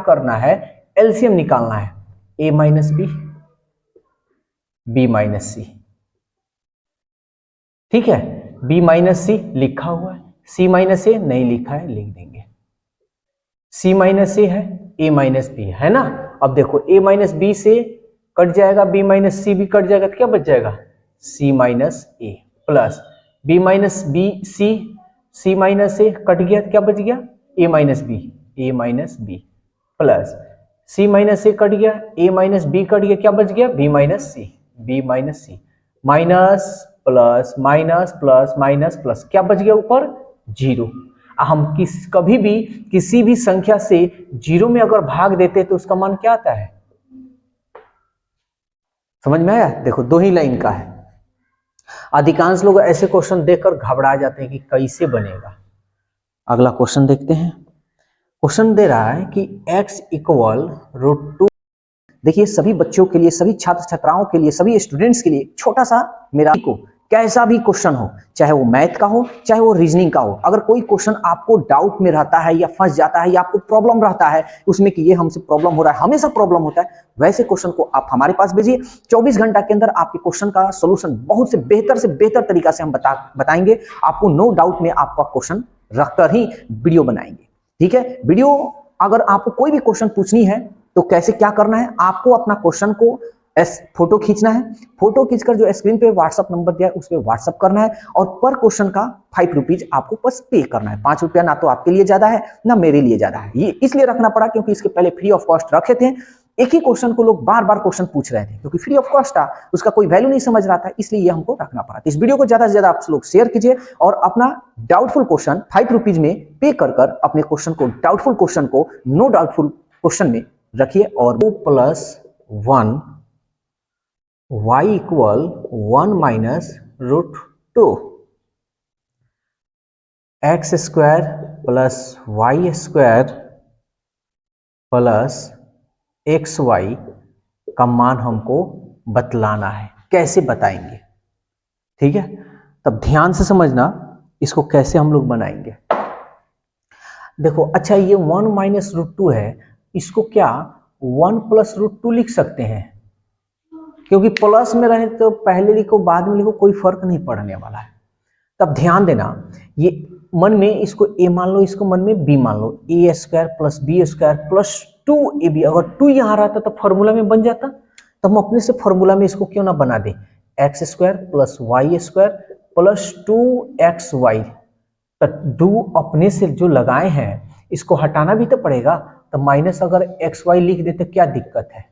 करना है, एलसीएम निकालना है, a minus b, b minus c. ठीक है, b माइनस सी लिखा हुआ है, c माइनस ए नहीं लिखा है, लिख देंगे। c माइनस ए है, a माइनस बी है ना। अब देखो a माइनस बी से कट जाएगा, b माइनस सी भी कट जाएगा, तो क्या बच जाएगा, c minus a plus b minus b c, c minus a cut गया, क्या बच गया, a minus b plus c minus a cut गया, a माइनस बी कट गया, क्या बच गया, b minus c minus plus minus plus minus plus, क्या बच गया ऊपर, जीरो। हम कभी भी किसी भी संख्या से जीरो में अगर भाग देते तो उसका मान क्या आता है, समझ में आया। देखो दो ही लाइन का है। अधिकांश लोग ऐसे क्वेश्चन देखकर घबरा जाते हैं कि कैसे बनेगा। अगला क्वेश्चन देखते हैं। क्वेश्चन दे रहा है कि x इक्वल √2। देखिए सभी बच्चों के लिए, सभी छात्र छात्राओं के लिए, सभी स्टूडेंट्स के लिए छोटा सा मेरा को कैसा भी क्वेश्चन हो, चाहे वो मैथ का हो चाहे वो रीजनिंग का हो, अगर कोई क्वेश्चन आपको डाउट में रहता है या फंस जाता है या आपको प्रॉब्लम रहता है उसमें कि ये हमसे प्रॉब्लम हो रहा है, हमेशा प्रॉब्लम होता है, वैसे क्वेश्चन को आप हमारे पास भेजिए। 24 घंटा के अंदर आपके क्वेश्चन का सोल्यूशन बहुत से बेहतर तरीका से हम बताएंगे। आपको नो डाउट में आपका क्वेश्चन रखकर ही वीडियो बनाएंगे। ठीक है, वीडियो अगर आपको कोई भी क्वेश्चन पूछनी है तो कैसे क्या करना है, आपको अपना क्वेश्चन को फोटो खींचना है, फोटो खींचकर जो स्क्रीन पे व्हाट्सअप नंबर दिया है उस पर व्हाट्सअप करना है और पर क्वेश्चन का 5 रुपीज आपको बस पे करना है। 5 रुपया ना तो आपके लिए ज्यादा है ना मेरे लिए ज्यादा है, ये इसलिए रखना पड़ा क्योंकि इसके पहले फ्री ऑफ कॉस्ट रखे थे। एक ही क्वेश्चन को लोग बार बार क्वेश्चन पूछ रहे थे क्योंकि फ्री ऑफ कॉस्ट था, उसका कोई वैल्यू नहीं समझ रहा था, इसलिए ये हमको रखना पड़ा। तो इस वीडियो को ज्यादा से ज्यादा आप लोग शेयर कीजिए और अपना डाउटफुल क्वेश्चन 5 रुपीज में पे कर अपने क्वेश्चन को, डाउटफुल क्वेश्चन को नो डाउटफुल क्वेश्चन में रखिए। और 2+1 y equal 1 minus √2 X square plus Y square plus X Y का मान हमको बतलाना है। कैसे बताएंगे, ठीक है, तब ध्यान से समझना इसको कैसे हम लोग बनाएंगे। देखो अच्छा ये 1 माइनस √2 है, इसको क्या 1 प्लस √2 लिख सकते हैं, क्योंकि प्लस में रहे तो पहले लिखो बाद में लिखो कोई फर्क नहीं पड़ने वाला है। तब ध्यान देना, ये मन में इसको a मान लो, इसको मन में b मान लो, a square plus B square plus 2ab। अगर 2 यहाँ रहता तो फॉर्मूला में बन जाता, तो हम अपने से फॉर्मूला में इसको क्यों ना बना दे, x square plus Y square plus 2xy। तो 2 अपने से जो लगाए हैं इसको हटाना भी तो पड़ेगा, तो माइनस अगर xy लिख देते क्या दिक्कत है।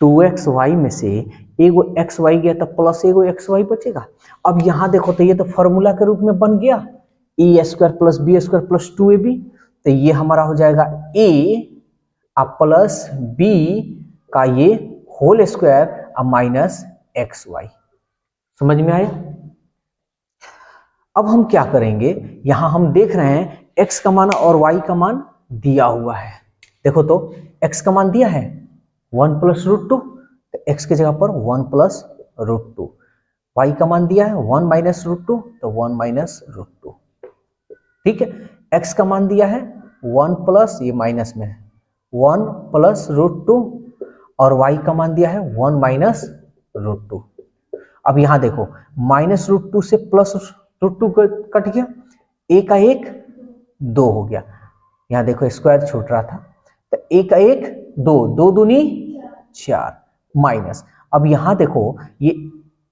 2xy में से एगो xy गया तो प्लस एगो xy बचेगा। अब यहां देखो तो ये तो फॉर्मूला के रूप में बन गया, a square plus B square plus 2ab। तो ये हमारा हो जाएगा a प्लस b का ये होल स्क्वायर माइनस xy। समझ में आया। अब हम क्या करेंगे, यहां हम देख रहे हैं x का मान और y का मान दिया हुआ है। देखो तो x का मान दिया है 1 प्लस √2, तो x की जगह पर 1 प्लस √2। y का मान दिया है 1 माइनस √2, तो 1 माइनस √2। ठीक है, x का मान दिया है 1 प्लस, ये माइनस में है, 1 प्लस √2 और y का मान दिया है 1 माइनस √2। अब यहां देखो माइनस √2 से प्लस √2 कट गया, a का 1 2 हो गया, यहां देखो स्क्वायर छूट रहा था, तो a का 1 2, 2 दूनी 4 माइनस। अब यहां देखो ये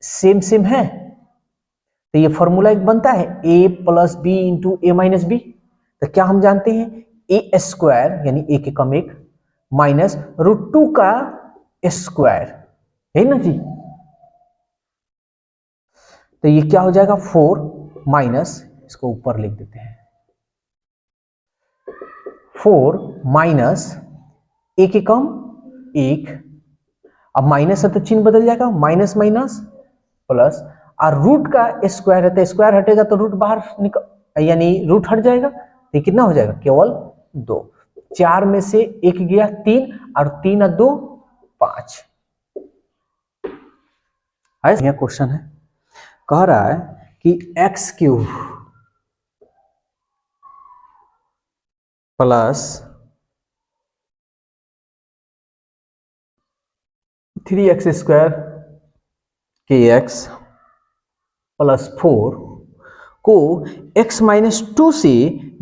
सेम है, तो ये फॉर्मूला एक बनता है a plus B into A minus B. तो क्या हम जानते हैं, ए स्क्वायर यानी a के कम 1 माइनस √2 का स्क्वायर है ना जी। तो ये क्या हो जाएगा 4 माइनस, इसको ऊपर लिख देते हैं, 4 माइनस ए के कम 1, अब माइनस है तो चिन्ह बदल जाएगा, माइनस माइनस प्लस, और रूट का स्क्वायर है तो स्क्वायर हटेगा तो रूट बाहर निकल, यानी रूट हट जाएगा, तो कितना हो जाएगा केवल 2। 4 में से 1 गया 3 और 3 और 2 5। यह क्वेश्चन है, कह रहा है कि x³ plus 3x² kx plus 4 को x-2 से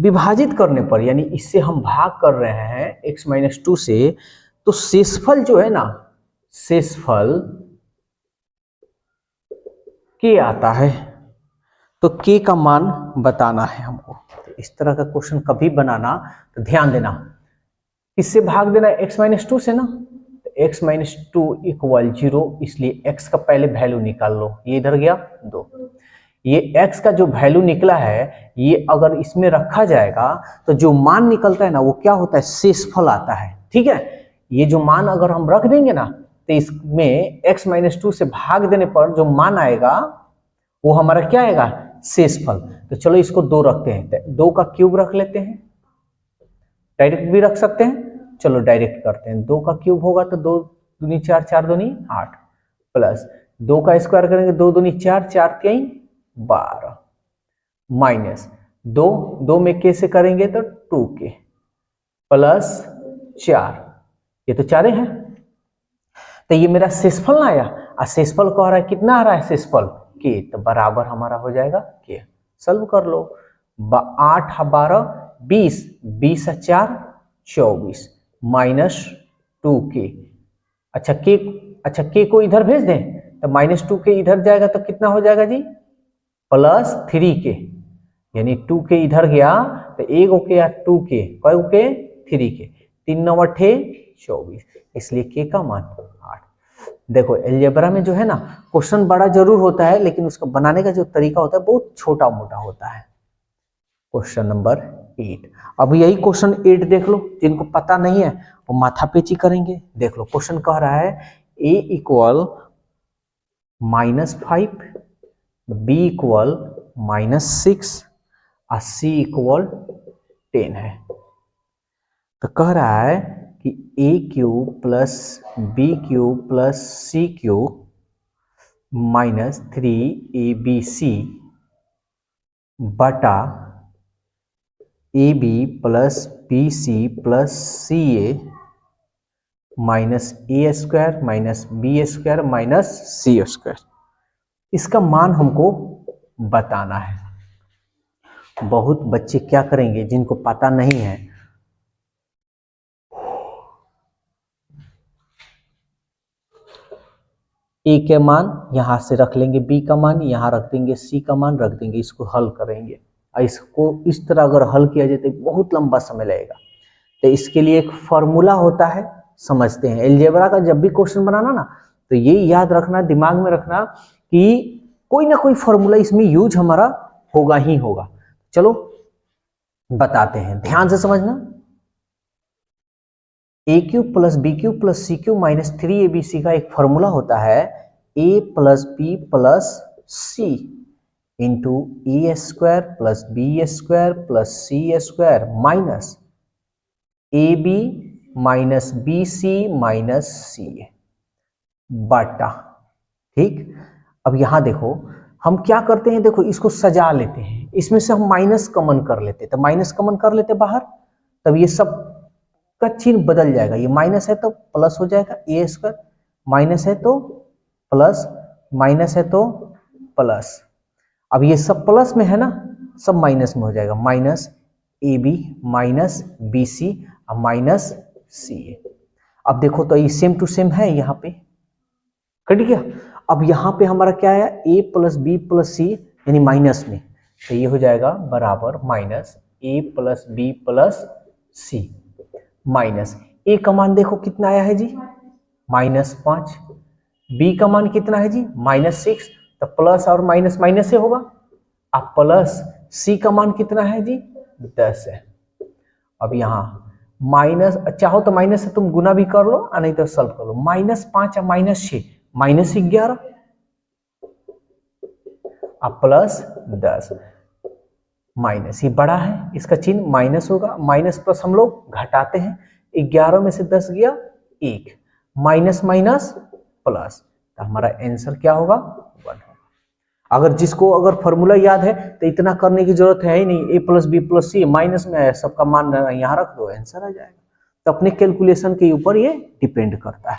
विभाजित करने पर, यानी इससे हम भाग कर रहे हैं x-2 से, तो शेषफल जो है ना, शेषफल k आता है। तो k का मान बताना है हमको। तो इस तरह का क्वेश्चन कभी बनाना तो ध्यान देना, किससे भाग देना है, x-2 से ना। तो x-2 इक्वल 0, इसलिए x का पहले वैल्यू निकाल लो। ये इधर गया 2, ये x का जो वैल्यू निकला है, ये अगर इसमें रखा जाएगा तो जो मान निकलता है ना, वो क्या होता है, शेषफल आता है। ठीक है, ये जो मान अगर हम रख देंगे ना, तो इसमें x-2 से भाग देने पर जो मान आएगा वो हमारा क्या आएगा, शेषफल। तो चलो इसको 2 रखते हैं, 2 का क्यूब रख लेते हैं, डायरेक्ट भी रख सकते हैं। चलो डायरेक्ट करते हैं, 2 का क्यूब होगा तो 2 दूनी 4, 4 दूनी 8, प्लस 2 का स्क्वायर करेंगे, 2 दूनी 4, 4 3 12, माइनस 2 में k से करेंगे तो 2k, प्लस 4, ये तो 4 है। तो ये मेरा शेषफल ना आया, और शेषफल को आ रहा है, कितना आ रहा है शेषफल, k, तो बराबर हमारा हो जाएगा k। सॉल्व कर लो, 8 12 20, 20 4 24, माइनस 2k। अच्छा k को इधर भेज दें, तो -2k इधर जाएगा तो कितना हो जाएगा जी, प्लस 3k, यानी 2k इधर गया तो 1 के या 2k, कई के 3k, 3 9 8 24, इसलिए k का मान 8। देखो अलजेब्रा में जो है ना, क्वेश्चन बड़ा जरूर होता है, लेकिन उसका बनाने का जो तरीका होता है बहुत छोटा मोटा होता है। Question number 8। अब यही क्वेश्चन 8 देख लो, जिनको पता नहीं है वो माथापेची करेंगे। देख लो क्वेश्चन कह रहा है a इक्वल -5, b इक्वल -6 और c इक्वल 10 है। तो कह रहा है कि a³ plus b³ plus c³ -3abc बटा ab plus bc plus ca -a² minus b² minus c²। इसका मान हमको बताना है। बहुत बच्चे क्या करेंगे, जिनको पता नहीं है, ए के मान यहां से रख लेंगे, बी का मान यहां रख देंगे, सी का मान रख देंगे, इसको हल करेंगे। और इसको इस तरह अगर हल किया जाए तो बहुत लंबा समय लगेगा। तो इसके लिए एक फॉर्मूला होता है, समझते हैं। अलजेब्रा का जब भी क्वेश्चन बनाना ना, तो ये याद रखना, दिमाग में रखना कि कोई ना कोई फॉर्मूला इसमें यूज हमारा होगा ही होगा। चलो बताते हैं, ध्यान से समझना। a³ plus b³ plus c³ minus 3abc का एक फॉर्मूला होता है a plus b plus c into a² plus b² plus c² minus ab minus bc minus c बटा। ठीक, अब यहां देखो हम क्या करते हैं, देखो इसको सजा लेते हैं, इसमें से हम माइनस कॉमन कर लेते, तो माइनस कॉमन कर लेते बाहर, तब ये सब का चिन्ह बदल जाएगा। ये माइनस है तो प्लस हो जाएगा a², माइनस है तो प्लस, माइनस है तो प्लस। अब ये सब प्लस में है ना, सब माइनस में हो जाएगा, माइनस ab माइनस bc और माइनस ca। अब देखो तो ये सेम टू सेम है, यहाँ पे कट गया। अब यहाँ पे हमारा क्या है, a plus B plus C यानी माइनस में, तो ये हो जाएगा बराबर minus a plus B plus C minus a का मान देखो कितना आया है जी, -5, b का मान कितना है जी, -6, तो प्लस और माइनस माइनस से होगा। अब प्लस c का मान कितना है जी, 10 है। अब यहाँ माइनस, चाहो तो माइनस से तुम गुना भी कर लो और नहीं तो सॉल्व कर लो, -5 और -6 -11 अब प्लस 10 माइनस, ये बड़ा है, इसका चिन्ह माइनस होगा, माइनस प्लस हम लोग घटाते हैं, 11 में से 10 गया 1, माइनस माइनस प्लस, तो हमारा आंसर क्या होगा, 1 होगा। अगर जिसको अगर फॉर्मूला याद है तो इतना करने की जरूरत है ही नहीं, a plus B plus C minus में है, सबका मान यहाँ रख दो, आंसर आ जाएगा। तो अपने कैलकुलेशन के ऊपर ये डिपेंड करता है।